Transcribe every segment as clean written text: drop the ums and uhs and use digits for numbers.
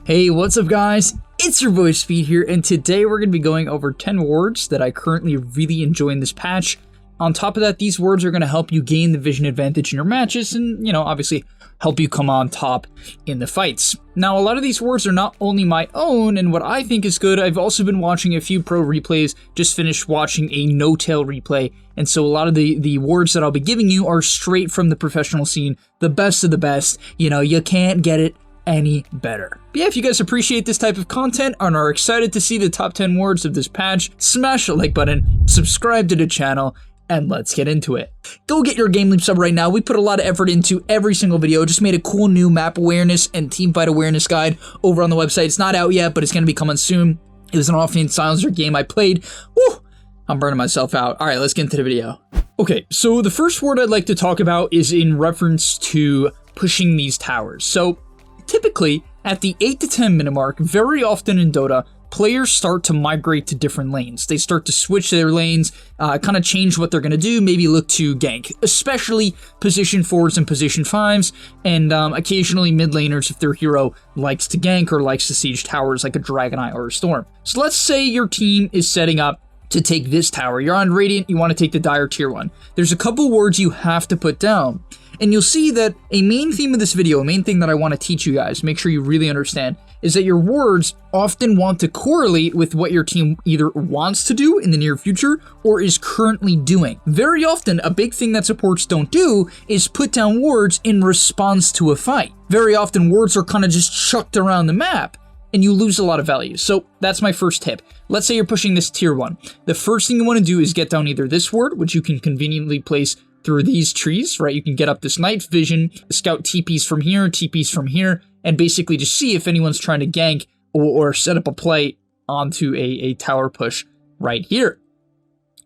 Hey, what's up guys? It's your boy Speed here, and today we're going to be going over 10 words that I currently really enjoy in this patch. On top of that, these words are going to help you gain the vision advantage in your matches and, obviously help you come on top in the fights. Now, a lot of these words are not only my own and what I think is good, I've also been watching a few pro replays, just finished watching a no-tail replay, and so a lot of the words that I'll be giving you are straight from the professional scene, the best of the best. You can't get it any better. But yeah, if you guys appreciate this type of content and are excited to see the top 10 words of this patch, smash the like button, subscribe to the channel, and let's get into it. Go get your GameLeap sub right now. We put a lot of effort into every single video. Just made a cool new map awareness and teamfight awareness guide over on the website. It's not out yet, but it's going to be coming soon. It was an offhand silencer game I played. Woo! I'm burning myself out. All right, let's get into the video. Okay, so the first word I'd like to talk about is in reference to pushing these towers. So typically, at the 8 to 10 minute mark, very often in Dota, players start to migrate to different lanes. They start to switch their lanes, kind of change what they're going to do, maybe look to gank, especially position 4s and position 5s, and occasionally mid laners if their hero likes to gank or likes to siege towers like a Dragon Eye or a Storm. So let's say your team is setting up to take this tower. You're on Radiant, you want to take the Dire tier 1. There's a couple words you have to put down. And you'll see that a main theme of this video, a main thing that I want to teach you guys, make sure you really understand, is that your words often want to correlate with what your team either wants to do in the near future or is currently doing. Very often, a big thing that supports don't do is put down words in response to a fight. Very often, words are kind of just chucked around the map, and you lose a lot of value. So that's my first tip. Let's say you're pushing this tier 1. The first thing you want to do is get down either this word, which you can conveniently place through these trees, right? You can get up this night vision, scout TPs from here, and basically just see if anyone's trying to gank or set up a play onto a tower push right here.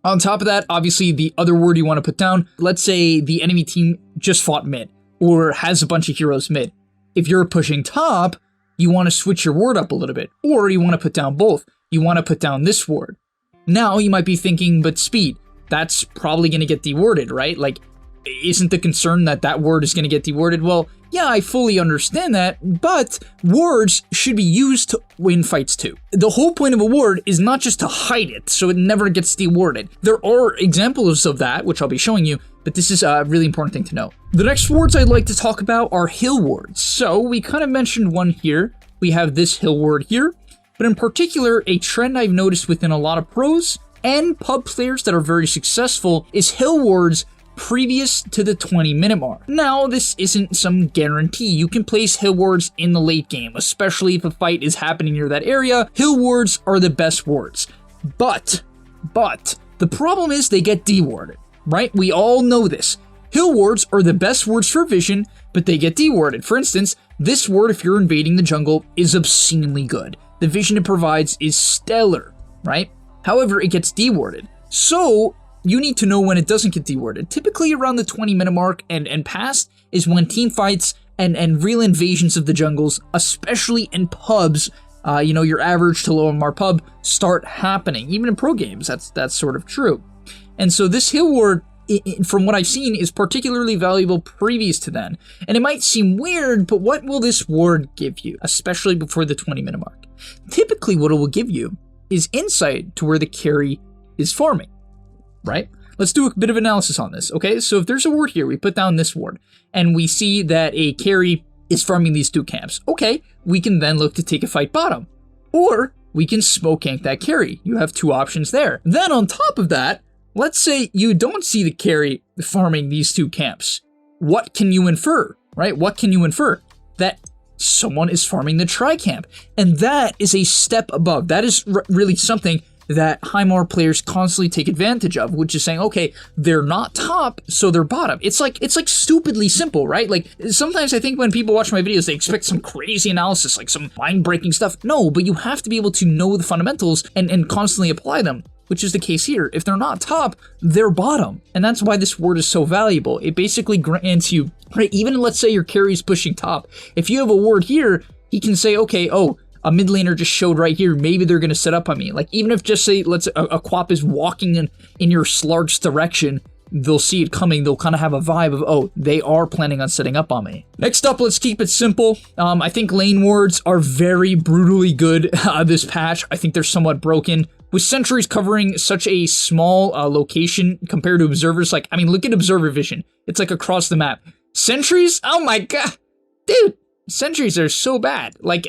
On top of that, obviously the other word you want to put down, let's say the enemy team just fought mid or has a bunch of heroes mid. If you're pushing top, you want to switch your word up a little bit, or you want to put down both. You want to put down this word. Now you might be thinking, but Speed, that's probably going to get deworded, right? Like, isn't the concern that that word is going to get deworded? Well, yeah, I fully understand that, but words should be used to win fights too. The whole point of a word is not just to hide it, so it never gets deworded. There are examples of that, which I'll be showing you, but this is a really important thing to know. The next words I'd like to talk about are hill words. So we kind of mentioned one here. We have this hill word here, but in particular, a trend I've noticed within a lot of pros and pub players that are very successful is hill words previous to the 20-minute mark. Now, this isn't some guarantee. You can place hill words in the late game, especially if a fight is happening near that area. Hill words are the best words. But, the problem is they get deworded, right? We all know this. Hill words are the best words for vision, but they get deworded. For instance, this word, if you're invading the jungle, is obscenely good. The vision it provides is stellar, right? However, it gets deworded. So, you need to know when it doesn't get deworded. Typically around the 20-minute mark and past is when team fights and real invasions of the jungles, especially in pubs, your average to low MR pub, start happening. Even in pro games, that's sort of true. And so this hill word, from what I've seen, is particularly valuable previous to then. And it might seem weird, but what will this word give you, especially before the 20-minute mark? Typically what it will give you is insight to where the carry is farming, right? Let's do a bit of analysis on this, okay? So if there's a word here, we put down this word, and we see that a carry is farming these two camps. Okay, we can then look to take a fight bottom, or we can smoke gank that carry. You have two options there. Then on top of that, let's say you don't see the carry farming these two camps. What can you infer, right? What can you infer? That someone is farming the tri-camp, and that is a step above. That is really something that high MR players constantly take advantage of, which is saying, okay, they're not top, so they're bottom. It's like stupidly simple, right? Like, sometimes I think when people watch my videos, they expect some crazy analysis, like some mind-breaking stuff. No, but you have to be able to know the fundamentals and constantly apply them, which is the case here. If they're not top, they're bottom. And that's why this word is so valuable. It basically grants you, right, even let's say your carry's pushing top. If you have a word here, he can say, okay, oh, a mid laner just showed right here, maybe they're going to set up on me. Like, even if just say, a Quap is walking in your Slark's direction, they'll see it coming. They'll kind of have a vibe of, oh, they are planning on setting up on me. Next up, let's keep it simple. I think lane wards are very brutally good this patch. I think they're somewhat broken. With sentries covering such a small location compared to observers, like, I mean, look at observer vision. It's like across the map. Sentries? Oh my god. Dude, sentries are so bad. Like,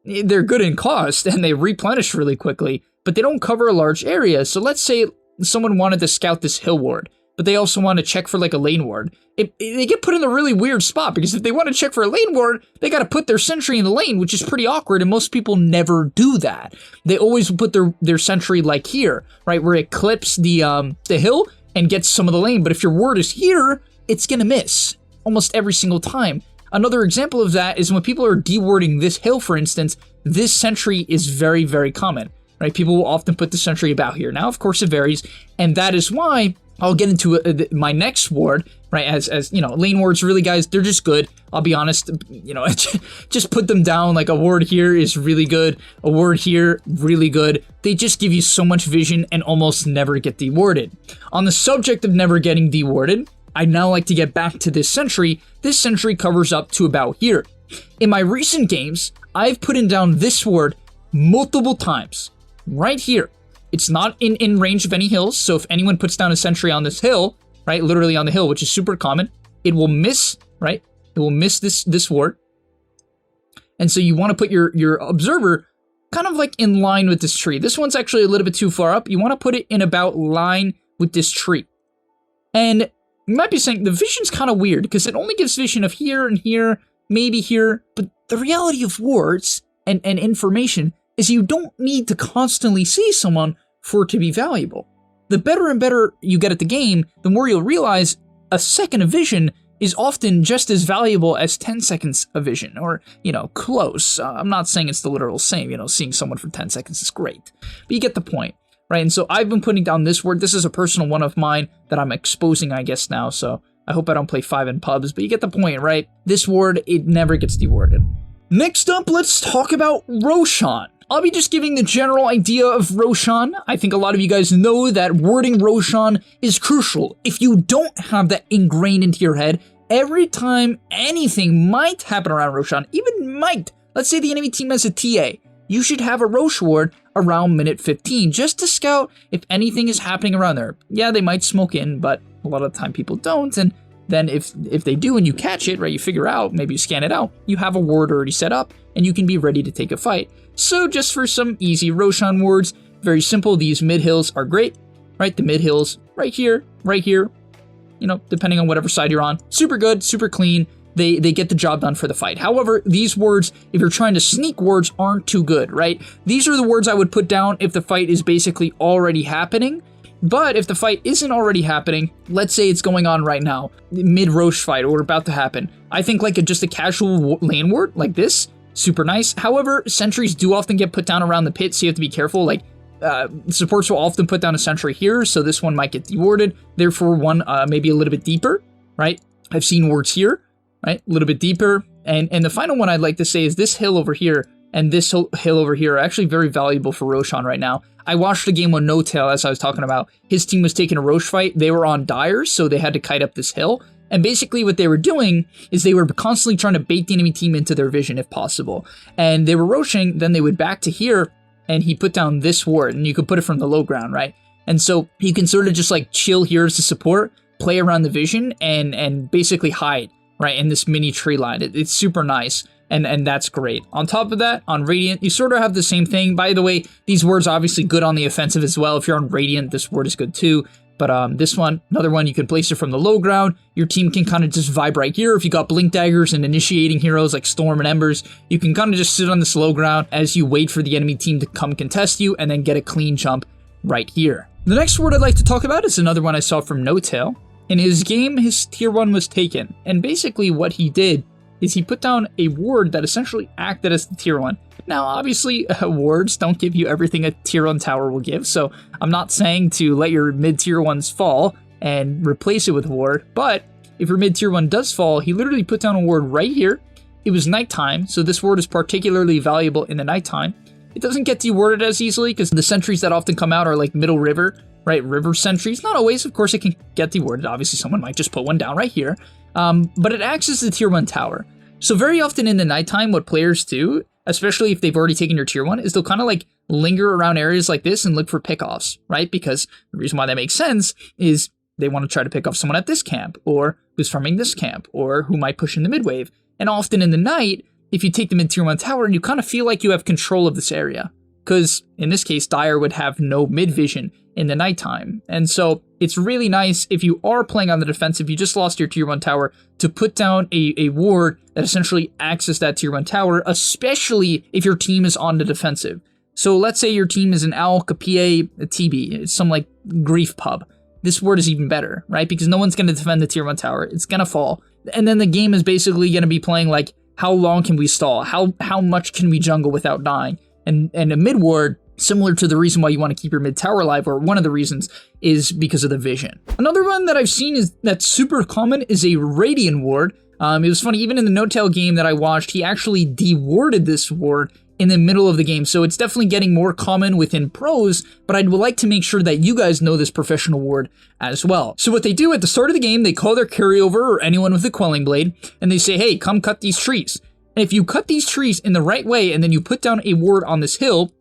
they're good in cost and they replenish really quickly, but they don't cover a large area. So let's say someone wanted to scout this hill ward, but they also want to check for like a lane ward. They get put in a really weird spot, because if they want to check for a lane ward, they got to put their sentry in the lane, which is pretty awkward, and most people never do that. They always put their sentry like here, right, where it clips the hill and gets some of the lane. But if your ward is here, it's gonna miss almost every single time. Another example of that is when people are dewarding this hill, for instance, this sentry is very, very common, right? People will often put the sentry about here. Now, of course, it varies, and that is why I'll get into my next ward, right? As you know, lane wards, really, guys, they're just good. I'll be honest, you know, just put them down. Like, a ward here is really good. A ward here, really good. They just give you so much vision and almost never get dewarded. On the subject of never getting dewarded, I'd now like to get back to this sentry. This sentry covers up to about here. In my recent games, I've put in down this ward multiple times, right here. It's not in range of any hills, so if anyone puts down a sentry on this hill, right, literally on the hill, which is super common, it will miss, right? It will miss this ward. And so you want to put your observer kind of like in line with this tree. This one's actually a little bit too far up. You want to put it in about line with this tree. And you might be saying the vision's kind of weird because it only gives vision of here and here, maybe here, but the reality of wards and information is you don't need to constantly see someone for it to be valuable. The better and better you get at the game, the more you'll realize a second of vision is often just as valuable as 10 seconds of vision, or, you know, close. I'm not saying it's the literal same, you know, seeing someone for 10 seconds is great, but you get the point, right? And so I've been putting down this word. This is a personal one of mine that I'm exposing, I guess, now, so I hope I don't play 5 in pubs, but you get the point, right? This word, it never gets dewarded. Next up, let's talk about Roshan. I'll be just giving the general idea of Roshan. I think a lot of you guys know that wording Roshan is crucial. If you don't have that ingrained into your head, every time anything might happen around Roshan, even might, let's say the enemy team has a TA, you should have a Rosh ward around minute 15 just to scout if anything is happening around there. Yeah, they might smoke in, but a lot of the time people don't, and then if they do and you catch it, right, you figure out, maybe you scan it out, you have a ward already set up, and you can be ready to take a fight. So just for some easy Roshan wards, very simple, these mid hills are great, right? The mid hills right here, you know, depending on whatever side you're on. Super good, super clean, they get the job done for the fight. However, these wards, if you're trying to sneak wards, aren't too good, right? These are the wards I would put down if the fight is basically already happening. But if the fight isn't already happening, let's say it's going on right now, mid-Rosh fight or about to happen, I think like just a casual lane ward like this, super nice. However, sentries do often get put down around the pit, so you have to be careful. Like, supports will often put down a sentry here, so this one might get dewarded. Therefore, one maybe a little bit deeper, right? I've seen wards here, right? A little bit deeper. And the final one I'd like to say is this hill over here and this hill over here are actually very valuable for Roshan right now. I watched a game with No Tail, as I was talking about. His team was taking a Rosh fight. They were on Dyers, so they had to kite up this hill. And basically what they were doing is they were constantly trying to bait the enemy team into their vision if possible. And they were Roshing, then they would back to here, and he put down this ward, and you could put it from the low ground, right? And so you can sort of just like chill here as a support, play around the vision, and basically hide, right, in this mini tree line. It's super nice. And that's great. On top of that, on Radiant, you sort of have the same thing. By the way, these wards obviously good on the offensive as well. If you're on Radiant, this ward is good too. But this one, another one, you can place it from the low ground. Your team can kind of just vibe right here. If you got Blink Daggers and initiating heroes like Storm and Embers, you can kind of just sit on this low ground as you wait for the enemy team to come contest you and then get a clean jump right here. The next ward I'd like to talk about is another one I saw from No Tail. In his game, his tier 1 was taken. And basically what he did is he put down a ward that essentially acted as the tier 1. Now, obviously, wards don't give you everything a tier 1 tower will give, so I'm not saying to let your mid-tier 1s fall and replace it with ward, but if your mid-tier 1 does fall, he literally put down a ward right here. It was nighttime, so this ward is particularly valuable in the nighttime. It doesn't get dewarded as easily because the sentries that often come out are like Middle River, right? River sentries, not always, of course it can get dewarded, obviously someone might just put one down right here, but it acts as the tier 1 tower. So very often in the nighttime, what players do, especially if they've already taken your tier 1, is they'll kind of like linger around areas like this and look for pickoffs, right? Because the reason why that makes sense is they want to try to pick off someone at this camp, or who's farming this camp, or who might push in the mid wave. And often in the night, if you take the mid tier 1 tower, you kind of feel like you have control of this area. Because in this case, Dire would have no mid vision in the nighttime. And so it's really nice if you are playing on the defensive, you just lost your tier 1 tower, to put down a ward that essentially acts as that tier 1 tower, especially if your team is on the defensive. So let's say your team is an Alk, a PA, a TB, it's some like grief pub. This ward is even better, right? Because no one's going to defend the tier 1 tower. It's going to fall. And then the game is basically going to be playing like, how long can we stall? How much can we jungle without dying? And a mid ward, similar to the reason why you want to keep your mid tower alive, or one of the reasons, is because of the vision. Another one that I've seen that's super common is a Radiant ward. It was funny, even in the No-Tail game that I watched, he actually dewarded this ward in the middle of the game. So it's definitely getting more common within pros, but I'd like to make sure that you guys know this professional ward as well. So what they do at the start of the game, they call their carryover or anyone with a quelling blade, and they say, hey, come cut these trees. And if you cut these trees in the right way, and then you put down a ward on this hill,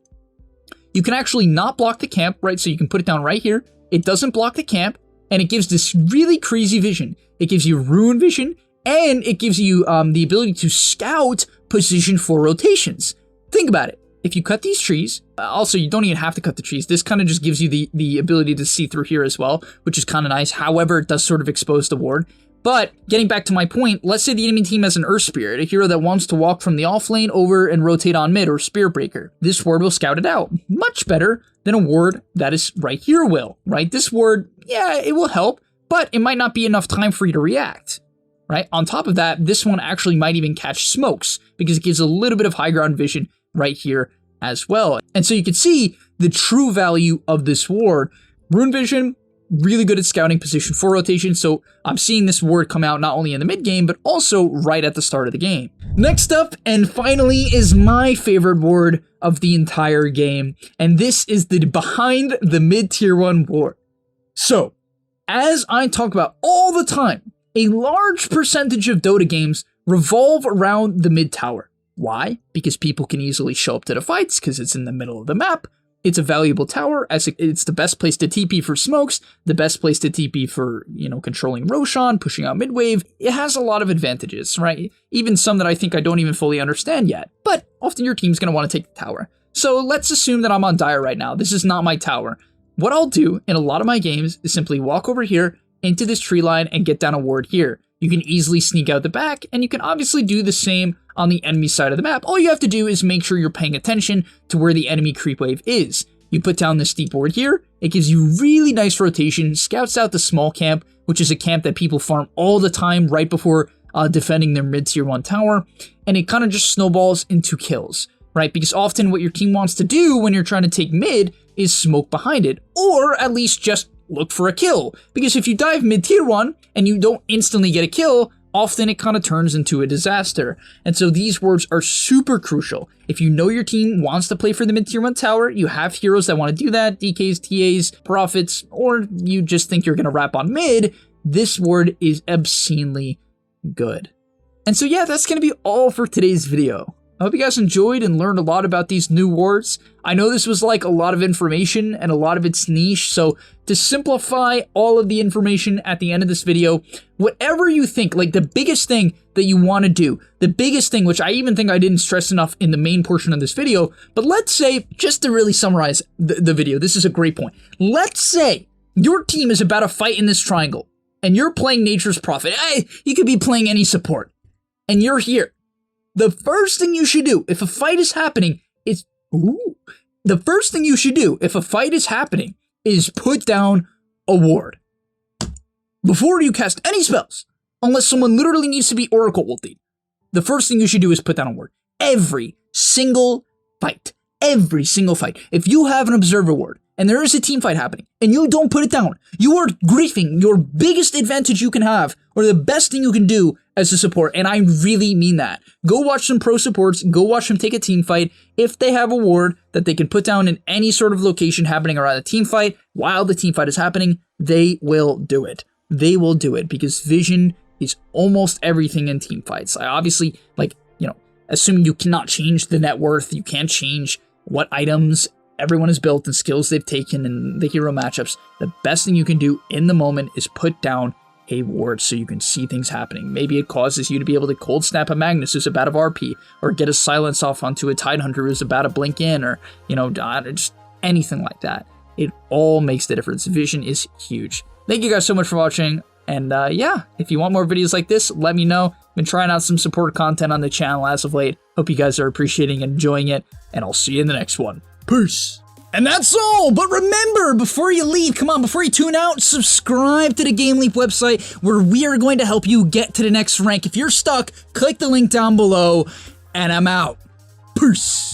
you can actually not block the camp, right? So you can put it down right here. It doesn't block the camp, and it gives this really crazy vision. It gives you rune vision, and it gives you the ability to scout position for rotations. Think about it. If you cut these trees, also you don't even have to cut the trees. This kind of just gives you the ability to see through here as well, which is kind of nice. However, it does sort of expose the ward. But getting back to my point, let's say the enemy team has an Earth Spirit, a hero that wants to walk from the off lane over and rotate on mid, or Spear Breaker. This ward will scout it out. Much better than a ward that is right here will, right? This ward, yeah, it will help, but it might not be enough time for you to react, right? On top of that, this one actually might even catch smokes because it gives a little bit of high ground vision right here as well. And so you can see the true value of this ward. Rune Vision, really good at scouting position for rotation, so I'm seeing this ward come out not only in the mid game, but also right at the start of the game. Next up, and finally, is my favorite ward of the entire game, and this is the behind the mid tier 1 ward. So, as I talk about all the time, a large percentage of Dota games revolve around the mid tower. Why? Because people can easily show up to the fights, because it's in the middle of the map. It's a valuable tower, as it's the best place to TP for smokes, the best place to TP for, controlling Roshan, pushing out mid-wave. It has a lot of advantages, right? Even some that I think I don't even fully understand yet. But often your team's going to want to take the tower. So let's assume that I'm on Dire right now. This is not my tower. What I'll do in a lot of my games is simply walk over here into this tree line and get down a ward here. You can easily sneak out the back, and you can obviously do the same on the enemy side of the map. All you have to do is make sure you're paying attention to where the enemy creep wave is. You put down this steep ward here, it gives you really nice rotation, scouts out the small camp, which is a camp that people farm all the time right before defending their mid tier 1 tower, and it kind of just snowballs into kills, right? Because often what your team wants to do when you're trying to take mid is smoke behind it, or at least just look for a kill. Because if you dive mid tier 1 and you don't instantly get a kill, often it kind of turns into a disaster. And so these wards are super crucial. If you know your team wants to play for the mid tier 1 tower, you have heroes that want to do that, DKs, TAs, Prophets, or you just think you're going to wrap on mid, this ward is obscenely good. And so yeah, that's going to be all for today's video. I hope you guys enjoyed and learned a lot about these new wards. I know this was like a lot of information and a lot of it's niche, so to simplify all of the information at the end of this video, whatever you think, like the biggest thing that you want to do, the biggest thing, which I even think I didn't stress enough in the main portion of this video, but let's say, just to really summarize the video, this is a great point. Let's say your team is about to fight in this triangle, and you're playing Nature's Prophet. You could be playing any support, and you're here. The first thing you should do if a fight is happening is, put down a ward. Before you cast any spells, unless someone literally needs to be Oracle ulted, the first thing you should do is put down a ward. Every single fight, every single fight. If you have an observer ward and there is a team fight happening and you don't put it down, you are griefing your biggest advantage you can have, or the best thing you can do as a support. And I really mean that. Go watch some pro supports, go watch them take a team fight. If they have a ward that they can put down in any sort of location happening around a team fight while the team fight is happening, they will do it. They will do it because vision is almost everything in team fights. I obviously, assuming you cannot change the net worth, you can't change what items everyone has built and skills they've taken in the hero matchups, the best thing you can do in the moment is put down a ward so you can see things happening. Maybe it causes you to be able to cold snap a Magnus who's about to RP, or get a silence off onto a Tidehunter who's about to blink in, or, just anything like that. It all makes the difference. Vision is huge. Thank you guys so much for watching. And if you want more videos like this, let me know. Been trying out some support content on the channel as of late. Hope you guys are appreciating and enjoying it, and I'll see you in the next one. Peace. And that's all, but remember, before you leave, before you tune out, subscribe to the GameLeap website, where we are going to help you get to the next rank. If you're stuck, click the link down below, and I'm out. Peace.